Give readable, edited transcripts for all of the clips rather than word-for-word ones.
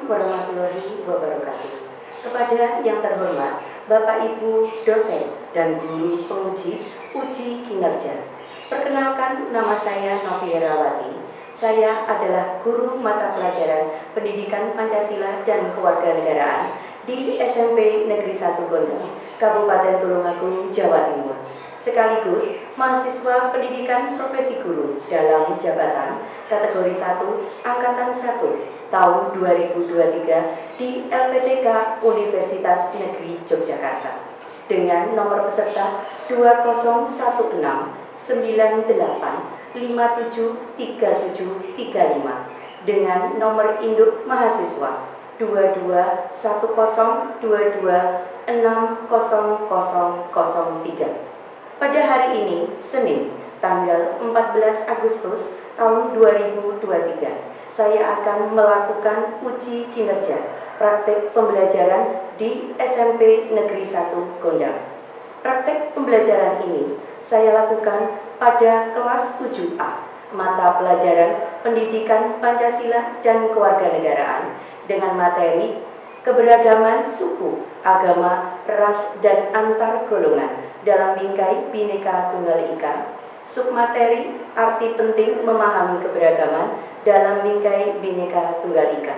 warahmatullahi wabarakatuh. Kepada yang terhormat Bapak Ibu dosen dan guru penguji uji kinerja. Perkenalkan, nama saya Novi Herawati. Saya adalah guru mata pelajaran Pendidikan Pancasila dan Kewarganegaraan di SMP Negeri 1 Gondang, Kabupaten Tulungagung, Jawa Timur. Sekaligus mahasiswa pendidikan profesi guru dalam jabatan kategori 1 angkatan 1 tahun 2023 di LPTK Universitas Negeri Yogyakarta dengan nomor peserta 2098573735 dengan nomor induk mahasiswa 221022600003. Pada hari ini, Senin, tanggal 14 Agustus tahun 2023, saya akan melakukan uji kinerja praktek pembelajaran di SMP Negeri 1 Gondang. Praktek pembelajaran ini saya lakukan pada kelas 7A, mata pelajaran Pendidikan Pancasila dan Kewarganegaraan dengan materi keberagaman suku, agama, ras, dan antar golongan dalam bingkai Bhinneka Tunggal Ika. Submateri arti penting memahami keberagaman dalam bingkai Bhinneka Tunggal Ika.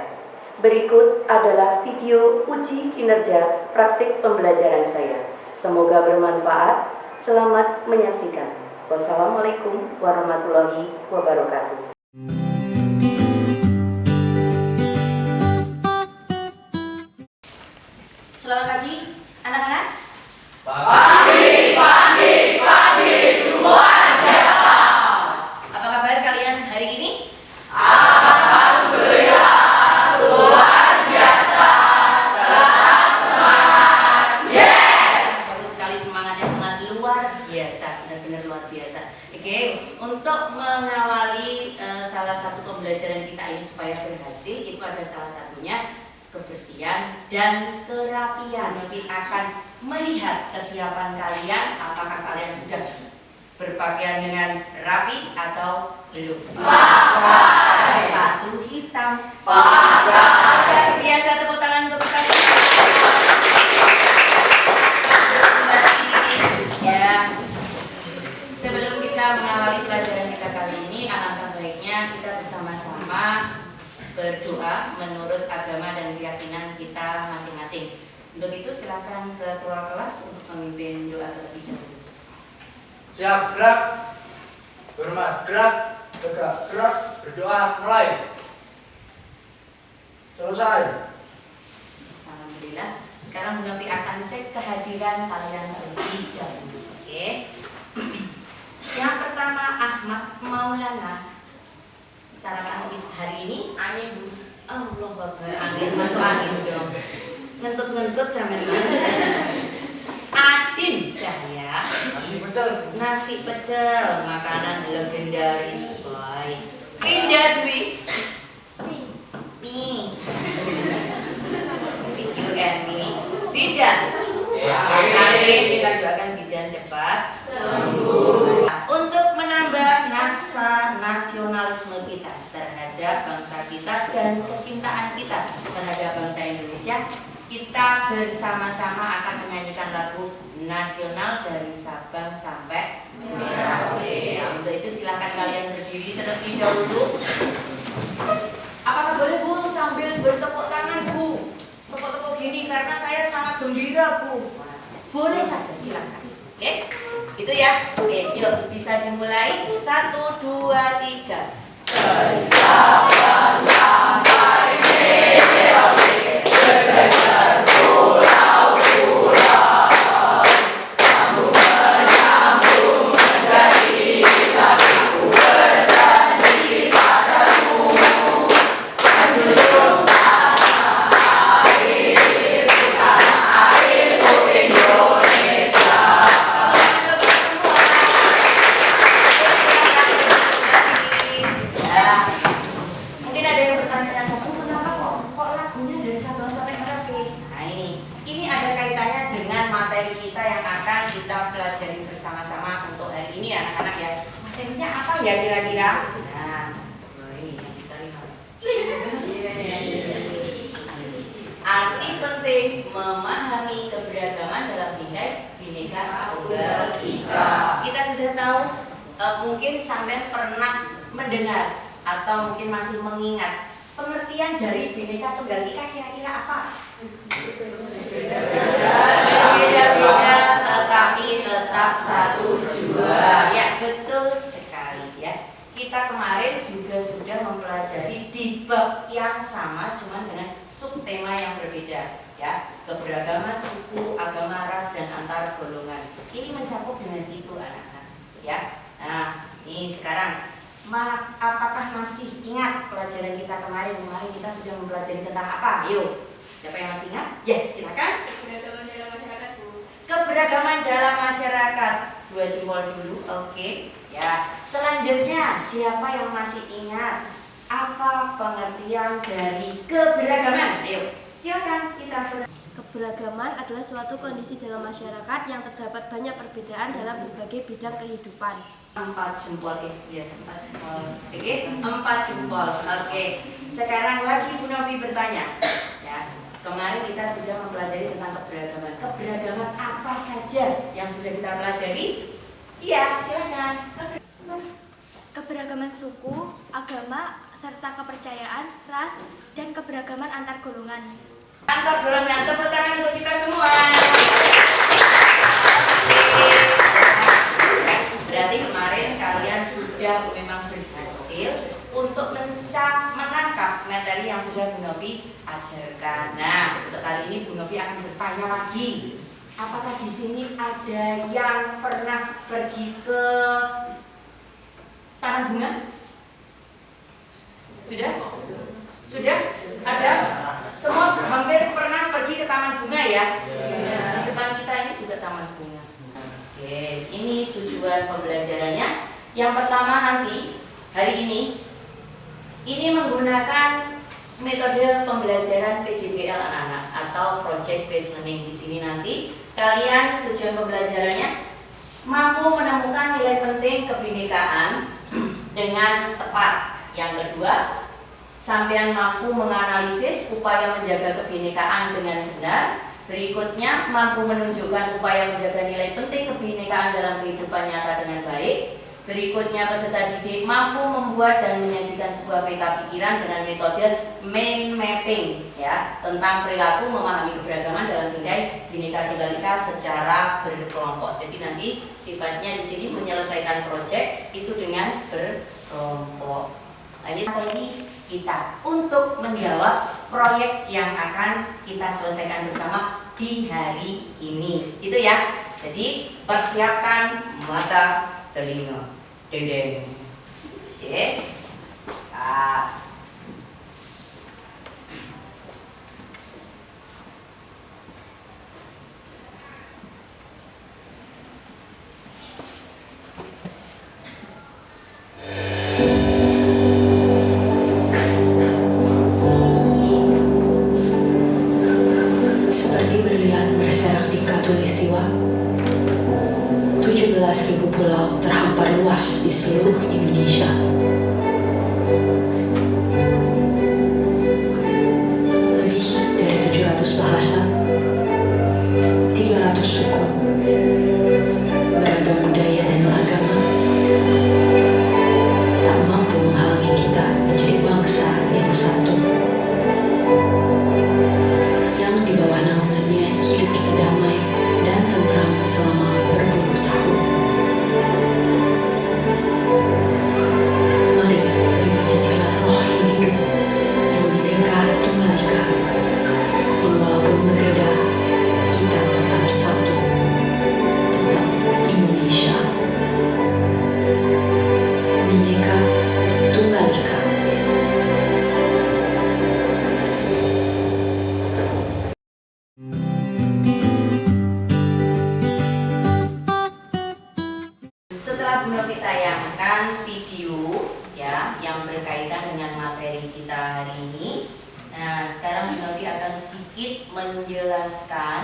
Berikut adalah video uji kinerja praktik pembelajaran saya. Semoga bermanfaat. Selamat menyaksikan. Wassalamualaikum warahmatullahi wabarakatuh. Selamat pagi, anak-anak. Pagi, luar biasa. Apa kabar kalian hari ini? Alhamdulillah, luar biasa. Tetap semangat, yes. Bagus sekali, semangatnya sangat luar biasa, benar-benar luar biasa. Oke, untuk mengawali salah satu pembelajaran kita ini supaya berhasil, itu ada salah satunya kebersihan dan kerapian. Nanti akan melihat kesiapan kalian, apakah kalian sudah berpakaian dengan rapi atau belum. Pakai sepatu hitam. pakai. Biasa tepuk tangan untuk kita. Ya. Sebelum kita mengawali pelajaran kita kali ini, alangkah baiknya kita bersama-sama berdoa menurut agama dan keyakinan kita masing-masing. Untuk itu silakan ketua kelas untuk memimpin doa terlebih dahulu. Siap, gerak, hormat, gerak, tegak, gerak, berdoa, mulai. Selesai. Alhamdulillah. Sekarang Bu Novi akan cek kehadiran kalian terlebih dahulu. Oke. Yang pertama, Ahmad Maulana. Sarapan hari ini angin Bu. Allah Akbar, angin masuk angin dong. Ngentut-ngentut sampai mana? Adin Cahya. Nasi pecel, makanan legendaris, boy. Pindah Dwi. Nih. Si and me. Sidan. Amin, kita doakan Sidan cepat sembuh. Untuk menambah nasionalisme kita terhadap bangsa kita dan kecintaan kita terhadap bangsa Indonesia, kita bersama-sama akan menyanyikan lagu nasional dari Sabang sampai Merauke. Untuk itu silakan kalian berdiri terlebih dahulu. Apakah boleh Bu sambil bertepuk tangan Bu? Tepuk-tepuk gini karena saya sangat gembira Bu. Boleh saja, silakan. Oke? Itu ya. Oke, yuk bisa dimulai. 1, 2, 3. Dari Sabang sampai Merauke, bergeser pulau-pulau, sambung menyambung menjadi satu, berjanji padamu, menjunjung tanah airku Indonesia. Ya. Mungkin ada yang bertanya-tanya, kenapa kok lagunya dari Sabang sampai Merauke? Nah ini ada kaitannya dengan materi kita yang akan kita pelajari bersama-sama untuk hari ini ya anak-anak ya. Materinya apa ya kira-kira? Nah, ini yang kita lihat. penting memahami keberagaman dalam bingkai Bhinneka Tunggal Ika. Kita sudah tahu, mungkin sampai pernah mendengar atau mungkin masih mengingat pengertian dari Bhinneka Tunggal Ika kira-kira apa? Berbeda-beda tetapi tetap satu jua. Ya, betul sekali ya. Kita kemarin juga sudah mempelajari di bab yang sama cuman dengan subtema yang berbeda ya. Keberagaman suku, agama, ras dan antar golongan. Ini mencakup dengan itu anak-anak ya. Nah, ini sekarang apakah masih ingat pelajaran kita kemarin? Kemarin kita sudah mempelajari tentang apa? Ayo, siapa yang masih ingat? Ya, silakan. Keberagaman dalam masyarakat, Bu. Keberagaman dalam masyarakat. 2 jempol dulu, oke. Ya, selanjutnya siapa yang masih ingat apa pengertian dari keberagaman? Ayo, silakan kita. Keberagaman adalah suatu kondisi dalam masyarakat yang terdapat banyak perbedaan dalam berbagai bidang kehidupan. 4 jempol, ya 4 jempol. Oke, 4 jempol. Oke. Sekarang lagi Bu Novi bertanya. Ya, kemarin kita sudah mempelajari tentang keberagaman. Keberagaman apa saja yang sudah kita pelajari? Iya, silakan. Keberagaman suku, agama, serta kepercayaan, ras, dan keberagaman antar golongan. Antar golongan, tepuk tangan untuk kita semua. Berarti kemarin kalian sudah memang berhasil untuk menangkap materi yang sudah Bu Novi ajarkan. Nah, untuk kali ini Bu Novi akan bertanya lagi. Apakah di sini ada yang pernah pergi ke Taman Bunga? Sudah? Sudah? Ada? Semua hampir pernah pergi ke Taman Bunga ya? Di depan kita ini juga Taman Bunga. Oke, ini tujuan pembelajarannya. Yang pertama nanti, hari ini menggunakan metode pembelajaran PJBL anak-anak atau Project Based Learning. Di sini nanti kalian tujuan pembelajarannya mampu menemukan nilai penting kebinekaan dengan tepat. Yang kedua, sampean mampu menganalisis upaya menjaga kebinekaan dengan benar. Berikutnya, mampu menunjukkan upaya menjaga nilai penting kebinekaan dalam kehidupan nyata dengan baik. Berikutnya, peserta didik mampu membuat dan menyajikan sebuah peta pikiran dengan metode mind mapping ya, tentang perilaku memahami keberagaman dalam bingkai Bhinneka Tunggal Ika secara berkelompok. Jadi nanti sifatnya di sini menyelesaikan proyek itu dengan berkelompok. Lanjut ini kita untuk menjawab proyek yang akan kita selesaikan bersama di hari ini, gitu ya. Jadi persiapkan mata telinga. Dendeng. Oke. Nah. Seperti berlian berserak di Khatulistiwa, 17.000 pulau terhampar luas di seluruh Indonesia. Lebih dari 700 bahasa, 300 suku, beragam budaya dan agama, tak mampu menghalangi kita menjadi bangsa yang satu. Yang di bawah naungannya hidup kita damai dan tentram selama berpuluh tahun. Mari menikmati segala roh yang hidup, yang Bhinneka Tunggal Ika, yang walaupun berbeda, kita tetap satu, tetap Indonesia. Bhinneka Tunggal Ika. Setelah Bu Novi tayangkan video ya yang berkaitan dengan materi kita hari ini. Nah, sekarang Bu Novi akan sedikit menjelaskan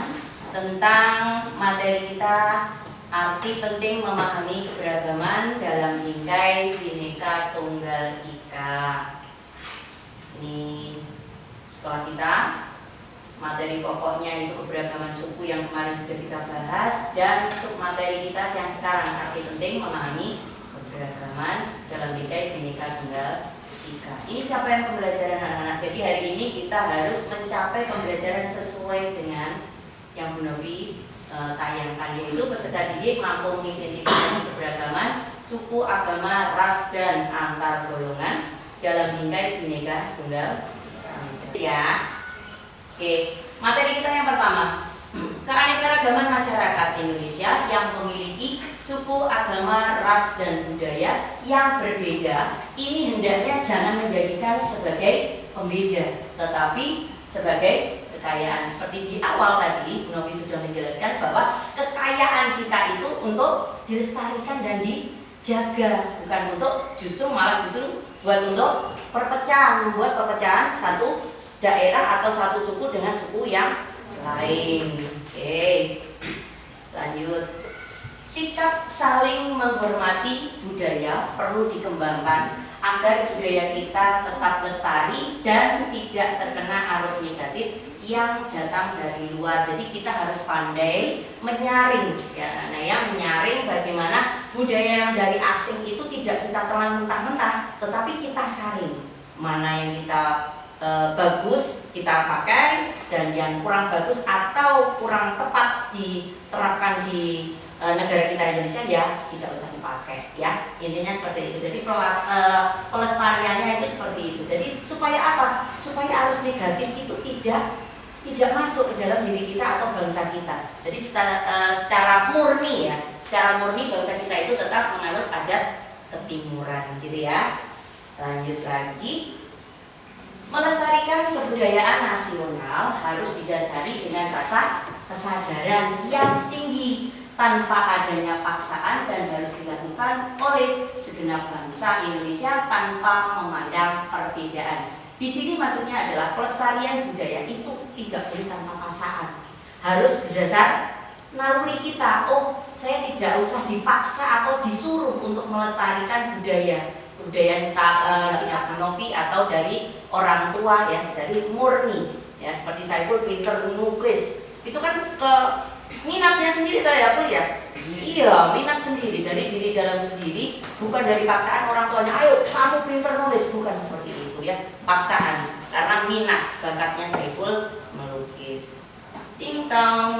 tentang materi kita, arti penting memahami keberagaman dalam bingkai Bhinneka Tunggal Ika. Ini sekolah kita materi pokoknya itu keberagaman suku yang kemarin sudah kita bahas, dan submateri kita yang sekarang arti penting memahami keberagaman dalam DKI Bhinneka Tunggal Ika. Ini capaian pembelajaran anak-anak. Jadi hari ini kita harus mencapai pembelajaran sesuai dengan yang Bu Novi tayangkan, yaitu peserta didik mampu mengidentifikasi keberagaman suku, agama, ras, dan antar golongan dalam DKI Bhinneka Tunggal Ika. Ya. Oke, materi kita yang pertama, keanekaragaman masyarakat Indonesia yang memiliki suku, agama, ras, dan budaya yang berbeda. Ini hendaknya jangan menjadikan sebagai pembeda, tetapi sebagai kekayaan. Seperti di awal tadi, Bu Novi sudah menjelaskan bahwa kekayaan kita itu untuk dilestarikan dan dijaga, bukan untuk justru buat untuk perpecahan, membuat perpecahan satu daerah atau satu suku dengan suku yang lain. Oke, lanjut. Sikap saling menghormati budaya perlu dikembangkan agar budaya kita tetap lestari dan tidak terkena arus negatif yang datang dari luar. Jadi kita harus pandai menyaring, ya, menyaring bagaimana budaya yang dari asing itu tidak kita telan mentah-mentah, tetapi kita saring mana yang kita bagus kita pakai, dan yang kurang bagus atau kurang tepat diterapkan di negara kita Indonesia ya tidak usah dipakai, ya, intinya seperti itu. Jadi pelestariannya itu seperti itu. Jadi supaya apa? Supaya arus negatif itu tidak masuk ke dalam diri kita atau bangsa kita. Jadi secara murni bangsa kita itu tetap menganut adat ketimuran, gitu ya. Lanjut lagi. Melestarikan kebudayaan nasional harus didasari dengan rasa kesadaran yang tinggi tanpa adanya paksaan, dan harus dilakukan oleh segenap bangsa Indonesia tanpa memandang perbedaan. Di sini maksudnya adalah pelestarian budaya itu tidak boleh tanpa paksaan, harus berdasar naluri kita. Oh, saya tidak usah dipaksa atau disuruh untuk melestarikan budaya kita Novi atau dari orang tua, ya, dari murni, ya, seperti Saiful pinter nukis, itu kan ke minatnya sendiri ya, Ful, ya. Iya, minat sendiri dari diri dalam sendiri, bukan dari paksaan orang tuanya. Ayo kamu pinter nulis, bukan seperti itu, ya, paksaan, karena minat bakatnya Saiful melukis. Ting tong.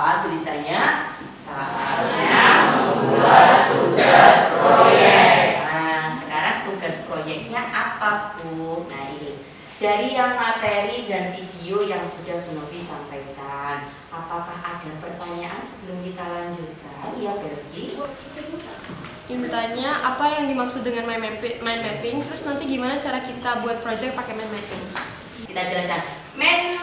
Tulisannya saatnya membuat tugas proyek. Nah, sekarang tugas proyeknya apa, Bu? Nah, ini dari yang materi dan video yang sudah Bu Novi sampaikan, apakah ada pertanyaan sebelum kita lanjutkan? Iya, Bergi. Yang bertanya apa yang dimaksud dengan mind mapping, terus nanti gimana cara kita buat project pakai mind mapping? Kita jelaskan. Mind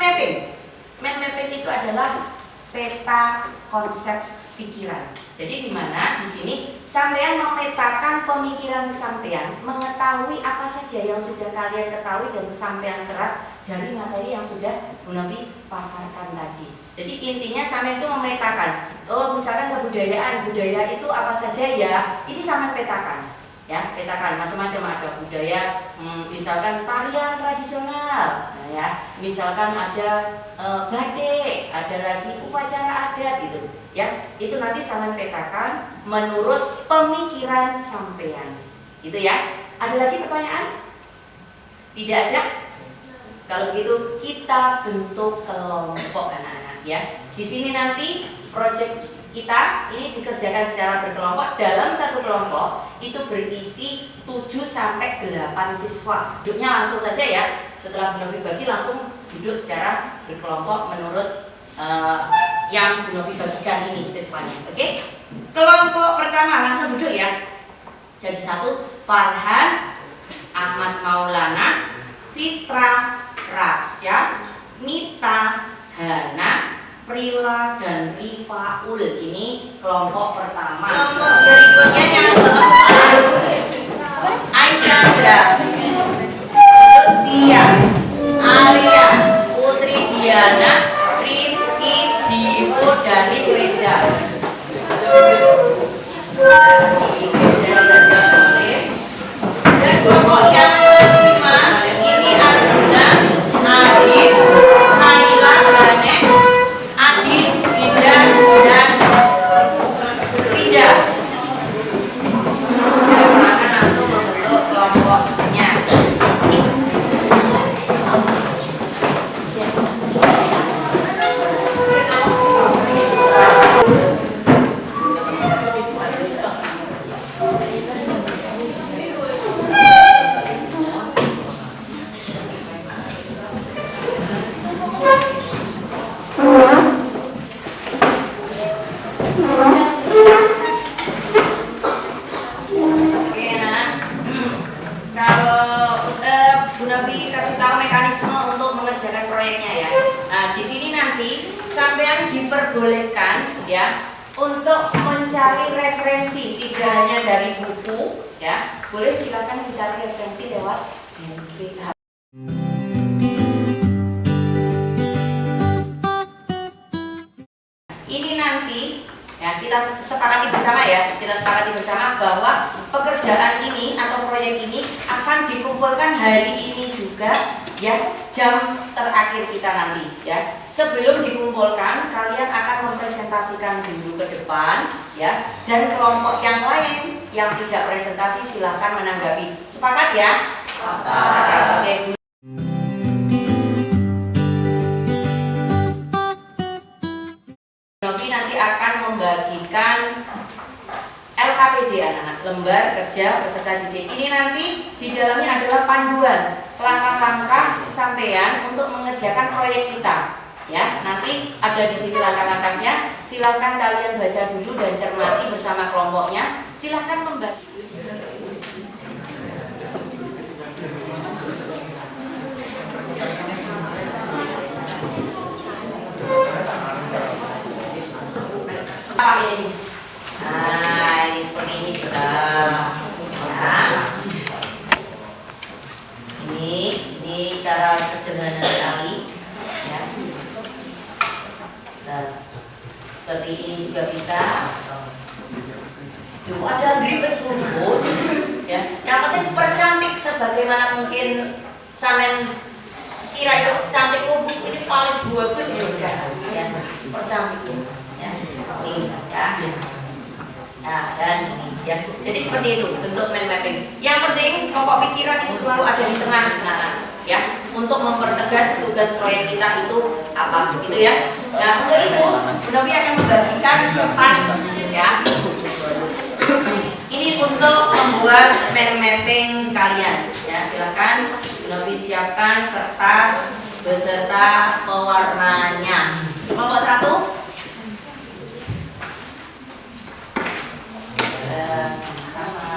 mapping itu adalah peta konsep pikiran. Jadi di mana di sini sampean memetakan pemikiran sampean, mengetahui apa saja yang sudah kalian ketahui dan sampean serap dari materi yang sudah Bu Novi paparkan tadi. Jadi intinya sampean itu memetakan. Oh, misalkan kebudayaan, budaya itu apa saja ya? Ini sampean petakan. Ya, petakan macam-macam, ada budaya, misalkan tarian tradisional, nah, ya, misalkan ada batik, ada lagi upacara adat gitu, ya, itu nanti sampean petakan menurut pemikiran sampean, gitu ya. Ada lagi pertanyaan? Tidak ada? Kalau begitu kita bentuk kelompok anak-anak, ya. Di sini nanti proyek kita ini dikerjakan secara berkelompok. Dalam satu kelompok itu berisi 7 sampai 8 siswa. Duduknya langsung saja ya. Setelah Bu Novi bagi langsung duduk secara berkelompok menurut yang Bu Novi bagikan ini siswanya. Oke? Kelompok pertama langsung duduk ya. Jadi 1 Farhan, Ahmad Maulana, Fitra, Rasya, Nita, Hana, Prila, dan Rifaul. Ini kelompok pertama. Kelompok berikutnya yang keempat, Aichandra, Tia, Alia, Putri Diana, Rifki, Divo, Danis, Reza. Digeser saja boleh. Dan kelompok yang kelima ini Arjuna, Adit, Naila, Ganes, Adit, Vida, dan Frida. Silakan langsung membentuk kelompoknya. Oke, nah, kalau Bu Nabi kasih tahu mekanisme untuk mengerjakan proyeknya ya. Nah, di sini nanti sampean diperbolehkan ya untuk mencari referensi, tidak hanya dari buku ya. Boleh silakan mencari referensi lewat handphone. Ini nanti ya kita sepakati bersama ya, kita sepakati bersama bahwa pekerjaan ini atau proyek ini akan dikumpulkan hari ini juga ya, jam terakhir kita nanti ya. Sebelum dikumpulkan kalian akan mempresentasikan dulu ke depan ya, dan kelompok yang lain yang tidak presentasi silahkan menanggapi. Sepakat ya? Sepakat. Oke. Nanti akan membagikan LKPD anak-anak, lembar kerja peserta didik. Ini nanti di dalamnya adalah panduan langkah-langkah sampean untuk mengerjakan proyek kita. Ya, nanti ada di sini langkah-langkahnya. Silakan kalian baca dulu dan cermati bersama kelompoknya. Silakan membaca. Ini. Nah, ini seperti ini bisa. Ya. Ini cara sederhana sekali. Ya. Nah, seperti ini juga bisa. Tuh ada gripet rumput. Ya. Yang penting percantik sebagaimana mungkin sampean kira itu cantik ini paling bagus ya sekarang. Ya. Percantik. Ini ya. Nah, dan ini ya. Jadi seperti itu bentuk mind mapping. Yang penting pokok pikiran itu selalu ada di tengah. Nah, ya, untuk mempertegas tugas proyek kita itu apa gitu ya. Nah, untuk itu Bu Novi akan membagikan kertas ya. Ini untuk membuat mind mapping kalian ya. Silakan Bu Novi siapkan kertas beserta pewarnanya. Kelompok 1 sama.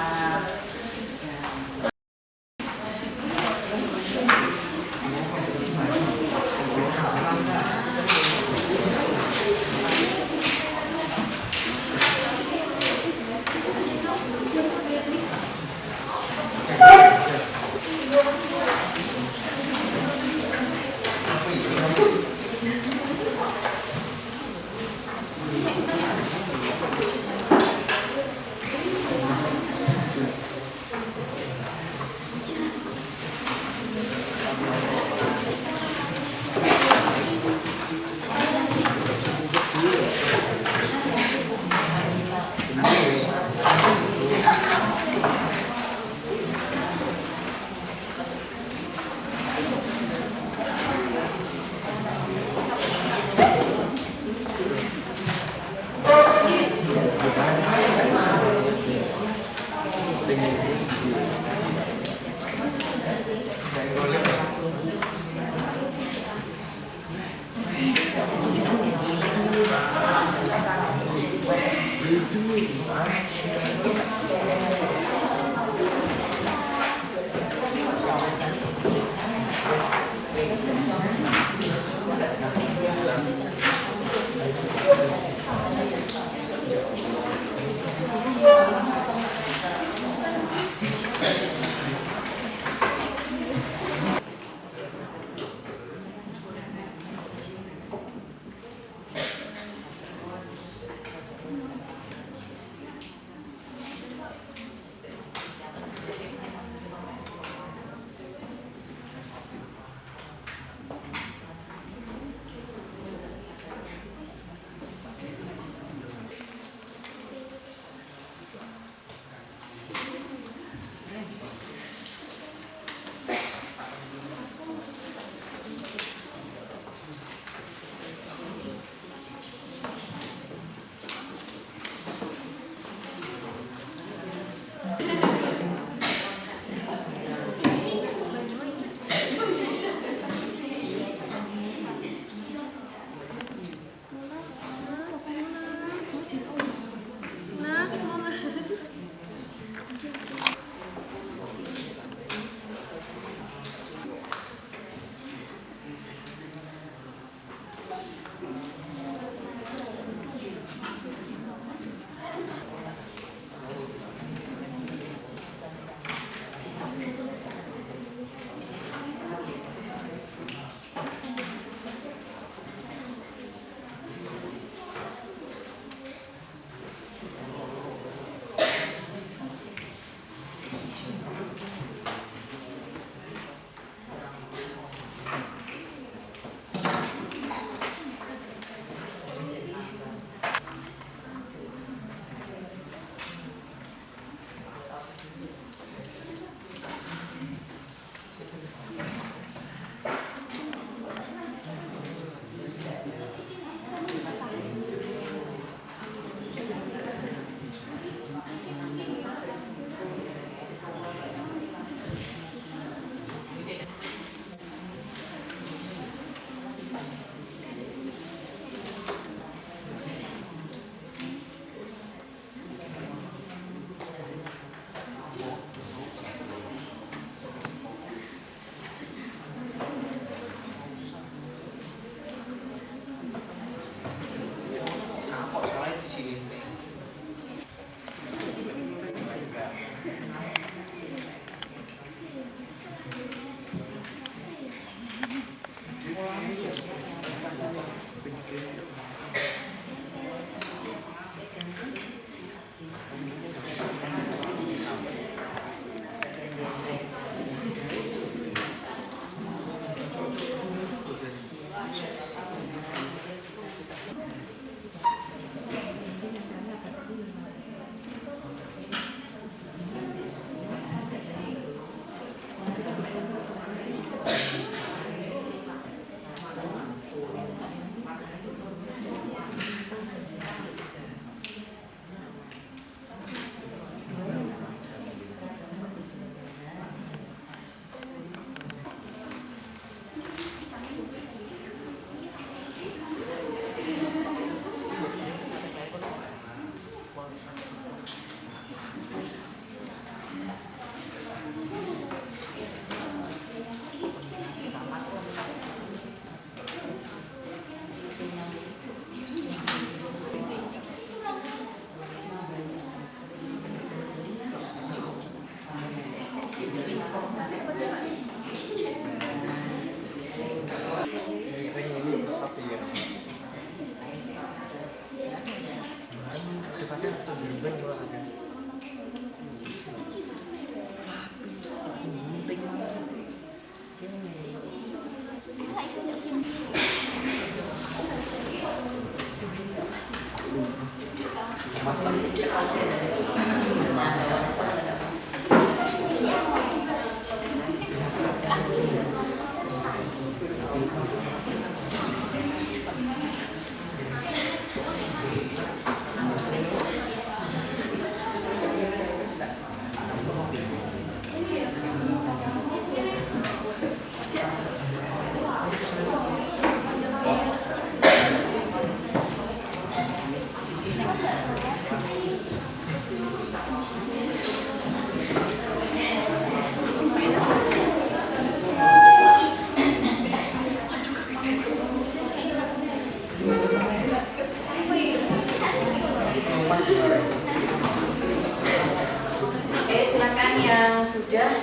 Oke, silakan yang sudah,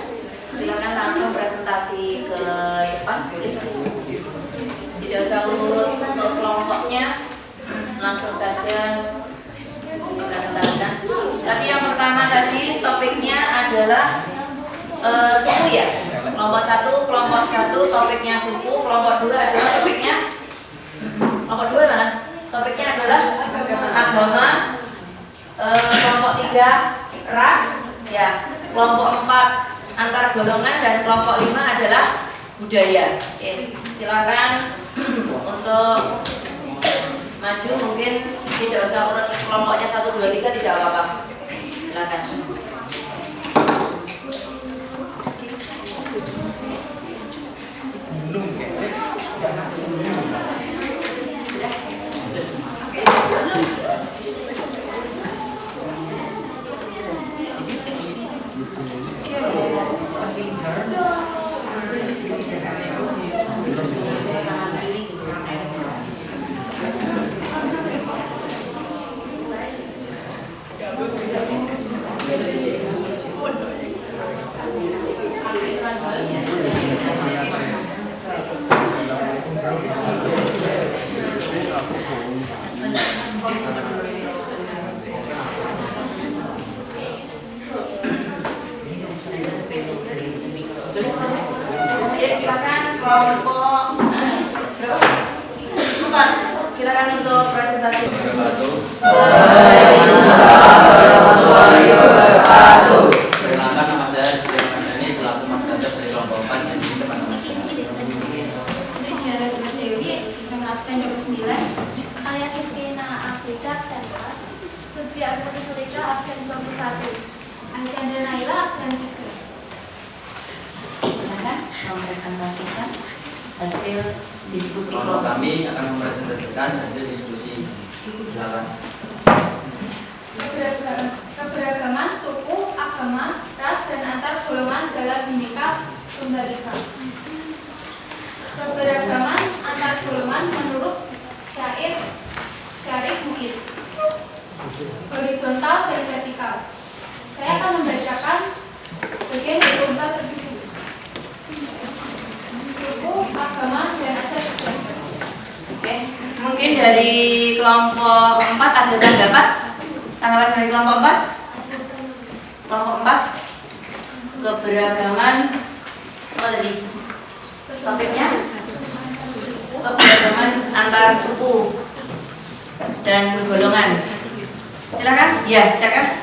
silakan langsung presentasi ke depan. Tidak usah urut untuk kelompoknya, langsung saja presentasikan. Tapi yang pertama tadi topiknya adalah suku ya. Kelompok satu topiknya suku, kelompok 2 adalah topiknya adalah agama, kelompok 3 ras, ya, kelompok 4 antar golongan, dan kelompok 5 adalah budaya. Oke, silakan untuk maju, mungkin tidak usah urut kelompoknya 1, 2, 3, tidak apa-apa. Silakan. Silakan kelompok 4, silakan untuk presentasi. Perkenalkan, nama saya Dian Mandani selaku moderator dari kelompok 4 dan ini teman Nanda Naila absen 3. Silakan mempresentasikan hasil diskusi Kelompok kami akan mempresentasikan hasil diskusi. Silakan. Keberagaman suku, agama, ras, dan antar golongan dalam Bhinneka Tunggal Ika. Keberagaman antar golongan menurut syair Syarif Muiz. Horizontal dan vertikal. Saya akan membacakan bagian horizontal terlebih dahulu. Suku, agama, dan adat istiadat. Oke, mungkin dari kelompok 4 ada tanggapan? Tanggapan dari kelompok 4? Kelompok 4 keberagaman apa tadi? Topiknya keberagaman antar suku dan golongan. Silakan, ya, silakan.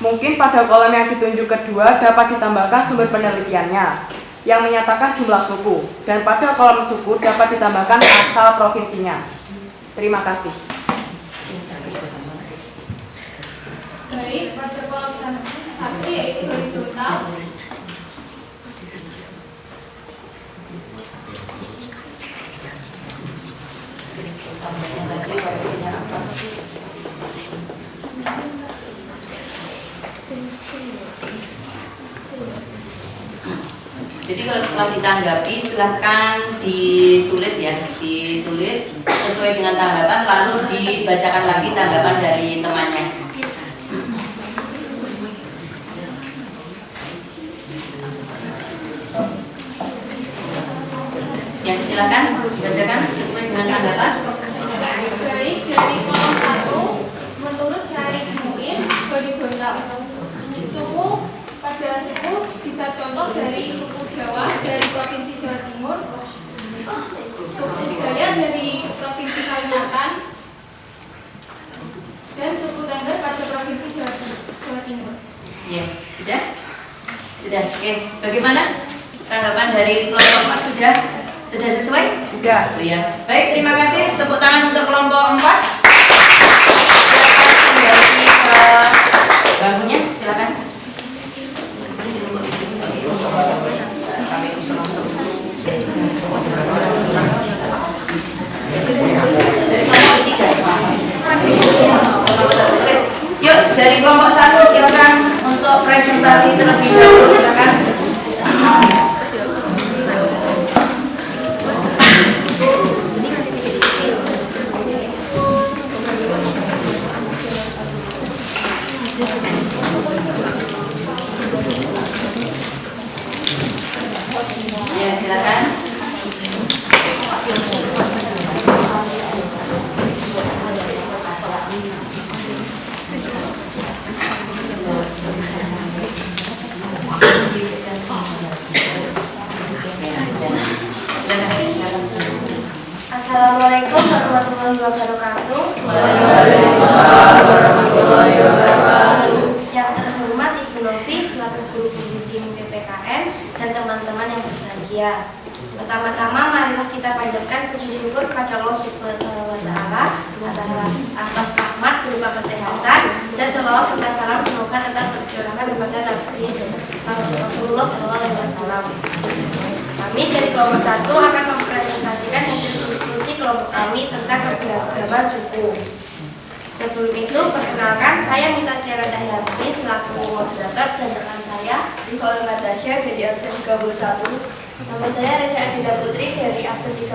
Mungkin pada kolom yang ditunjuk kedua dapat ditambahkan sumber penelitiannya yang menyatakan jumlah suku, dan pada kolom suku dapat ditambahkan asal provinsinya. Terima kasih. Baik, pada kolom 1 yaitu horizontal. Jadi kalau setelah ditanggapi silahkan ditulis ya, ditulis sesuai dengan tanggapan lalu dibacakan lagi tanggapan dari temannya. Yang silakan bacakan sesuai dengan tanggapan. Baik, dari kolom 1 menurut Syarif Muiz horizontal. Suku, pada suku bisa contoh dari suku Jawa dari Provinsi Jawa Timur, suku Dayak dari Provinsi Kalimantan, dan suku Tengger pada Provinsi Jawa Timur. Ya, sudah? Sudah. Oke, bagaimana tanggapan dari kelompok 4 sudah? Sudah sesuai? Sudah. Oh ya. Baik, terima kasih. Tepuk tangan untuk kelompok 4. Silakan kembali ke bangkunya, silakan. Yuk, dari kelompok 1 silakan untuk presentasi terlebih dahulu, silakan. Ya, silakan. Assalamualaikum warahmatullahi wabarakatuh. Yang terhormat Ibu Novi selaku guru pembimbing PPKN dan teman-teman yang berbahagia. Pertama-tama marilah kita panjatkan puji syukur kepada Allah Subhanahu wa taala atas rahmat berupa kesehatan dan selawat serta salam semoga tetap tercurahkan kepada Nabi Rasulullah SAW. Kami dari kelompok 1 akan mempresentasikan hasil diskusi kelompok kami tentang keberagaman suku. Sebelum itu, perkenalkan saya Mita Tiara Cahyati selaku moderator dan rekan saya Nicole Natasha dari absen 31. Nama saya Reza Adinda Putri dari absen 30.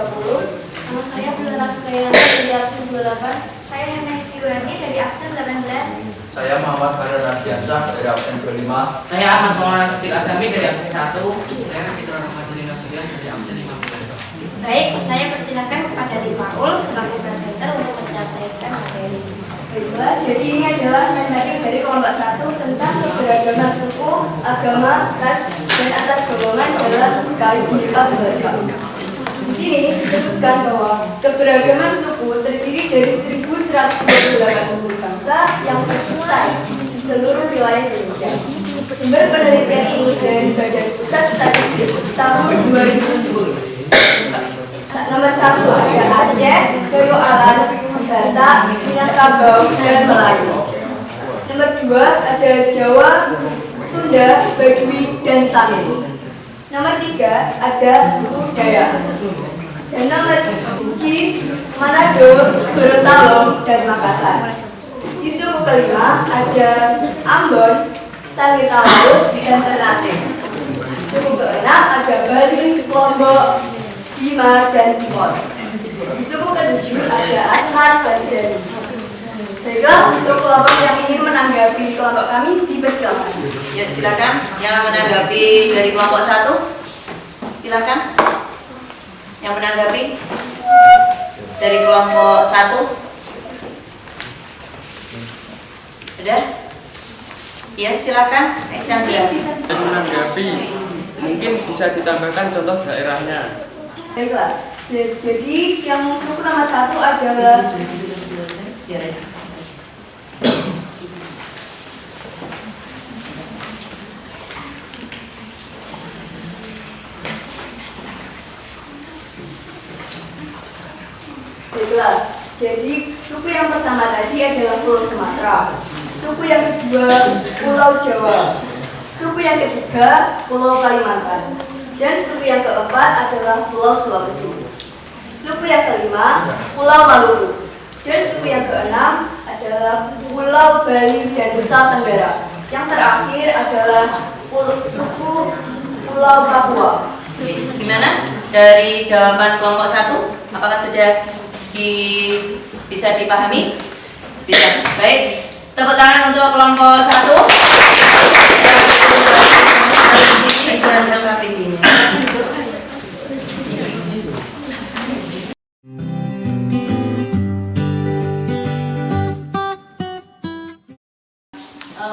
Nama saya Bella Kayana dari absen 28. Saya Hena Istiwani dari absen 18. Saya Muhammad Farel Radiansyah dari absen 25. Saya Ahmad Maulana Siddiq Asami dari absen 1. Saya Fitra Rahmadilina Sudian dari absen 15. Baik, saya persilakan kepada Rifaul selaku presenter untuk menyampaikan materi. Baiklah, jadi ini adalah materi dari kelompok 1 tentang keberagaman suku, agama, ras, dan antar golongan dalam Bhinneka Tunggal Ika. Di sini disebutkan bahwa keberagaman suku terdiri dari 1128 suku bangsa yang tersebar di seluruh wilayah Indonesia. Sumber penelitian ini dari Badan Pusat Statistik tahun 2010. Nomor 1 ada Aceh, Toyo Alas, Batak, Minangkabau, dan Melayu. Nomor 2 ada Jawa, Sunda, Baduy, dan Samin. Nomor 3 ada suku Dayak. Dan nomor Bugis, Manado, Gorontalo, dan Makassar. Di suku kelima ada Ambon, Sangita Laut, dan Ternate. Suku keenam ada Bali, Lombok, Bima, dan Timor. Di suku ketujuh ada Aceh dan Delhi. Baiklah, untuk kelompok yang ingin menanggapi kelompok kami dipersilakan. Ya, silakan yang menanggapi dari kelompok 1. Silakan. Yang menanggapi dari kelompok 1. Ada? Ya, silakan. Chandra. Menanggapi, mungkin bisa ditambahkan contoh daerahnya. Baiklah, jadi yang suku nomor 1 adalah Baiklah, jadi suku yang pertama tadi adalah Pulau Sumatera, suku yang kedua Pulau Jawa, suku yang ketiga Pulau Kalimantan, dan suku yang keempat adalah Pulau Sulawesi. Suku yang kelima Pulau Maluku, dan suku yang keenam adalah Pulau Bali dan Nusa Tenggara. Yang terakhir adalah suku Pulau Papua. Gimana dari jawaban kelompok 1? Apakah sudah bisa dipahami? Bisa. Baik, tepuk tangan untuk kelompok 1.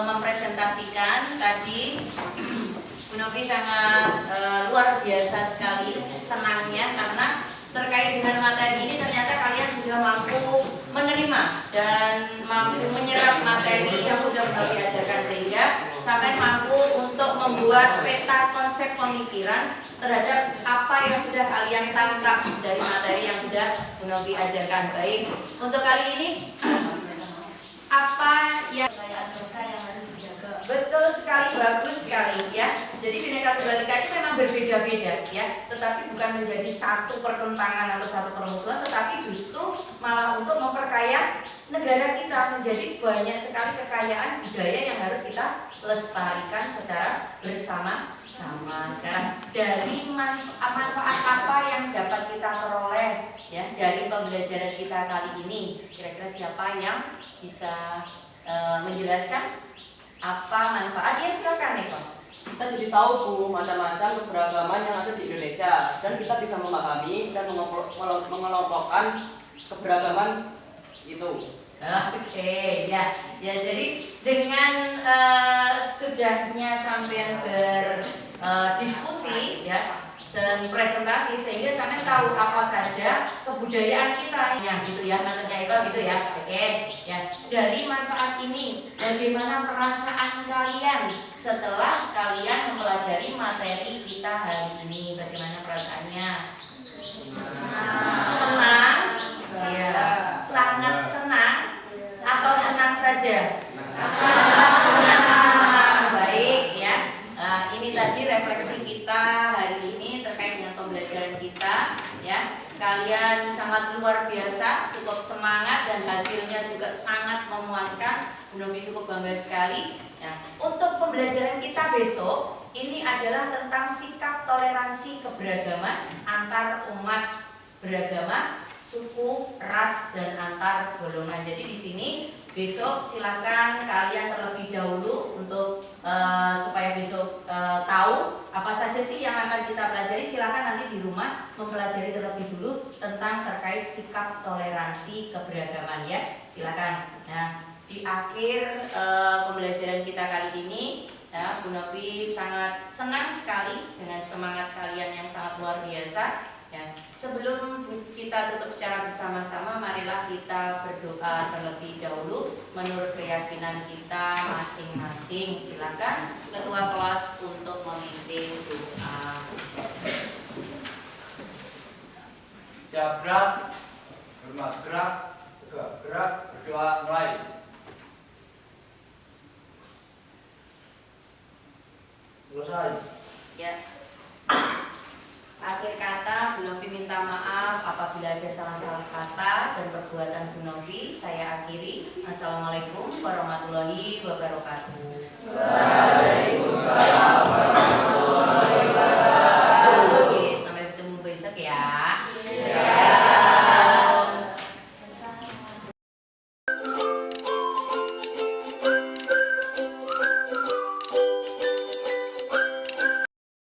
Mempresentasikan tadi Bu Novi sangat luar biasa sekali senangnya karena terkait dengan materi ini ternyata kalian sudah mampu menerima dan mampu menyerap materi yang sudah Bu Novi ajarkan sehingga sampai mampu untuk membuat peta konsep pemikiran terhadap apa yang sudah kalian tangkap dari materi yang sudah Bu Novi ajarkan. Baik, untuk kali ini apa yang harus dijaga? Betul sekali, bagus sekali ya. Jadi Bhinneka Tunggal Ika itu memang berbeda-beda ya, tetapi bukan menjadi satu pertentangan atau satu permusuhan, tetapi justru malah untuk memperkaya negara kita menjadi banyak sekali kekayaan budaya yang harus kita lestarikan secara bersama-sama. Sekarang dari manfaat apa yang dapat kita peroleh ya dari pembelajaran kita kali ini? Kira-kira siapa yang bisa menjelaskan apa manfaat? Ya silakan Eko. Kita jadi tahu Bu macam-macam keberagaman yang ada di Indonesia dan kita bisa memahami dan mengelompokkan keberagaman itu. Oke, ya jadi dengan sudahnya sampean berdiskusi ya dan presentasi sehingga sampean tahu apa saja kebudayaan kita ya gitu ya, maksudnya Eko gitu ya. Oke ya, dari manfaat ini bagaimana perasaan kalian setelah kalian mempelajari materi kita hari ini? Bagaimana perasaannya? Senang ya, sangat senang atau senang saja? Senang. Baik ya. Ini tadi refleksi kita hari ini terkait dengan pembelajaran kita ya. Kalian sangat luar biasa, cukup semangat dan hasilnya juga sangat memuaskan. Bu Novi cukup bangga sekali ya. Untuk pembelajaran kita besok ini adalah tentang sikap toleransi keberagaman antar umat beragama, suku, ras, dan antar golongan. Jadi di sini besok silakan kalian terlebih dahulu untuk supaya besok tahu apa saja sih yang akan kita pelajari. Silakan nanti di rumah mempelajari terlebih dulu tentang terkait sikap toleransi keberagaman ya. Silakan. Nah, di akhir pembelajaran kita kali ini ya, Bu Novi sangat senang sekali dengan semangat kalian yang sangat luar biasa. Ya, sebelum kita tutup secara bersama-sama, marilah kita berdoa terlebih dahulu menurut keyakinan kita masing-masing. Silakan ketua kelas untuk memimpin doa. Ya gerak, hormat gerak, Gerak, berdoa, mulai. Selesai. Ya. Akhir kata, Bu Novi minta maaf apabila ada salah-salah kata dan perbuatan Bu Novi. Saya akhiri. Assalamualaikum warahmatullahi wabarakatuh. Waalaikumsalam warahmatullahi wabarakatuh. Oke, sampai bertemu besok ya.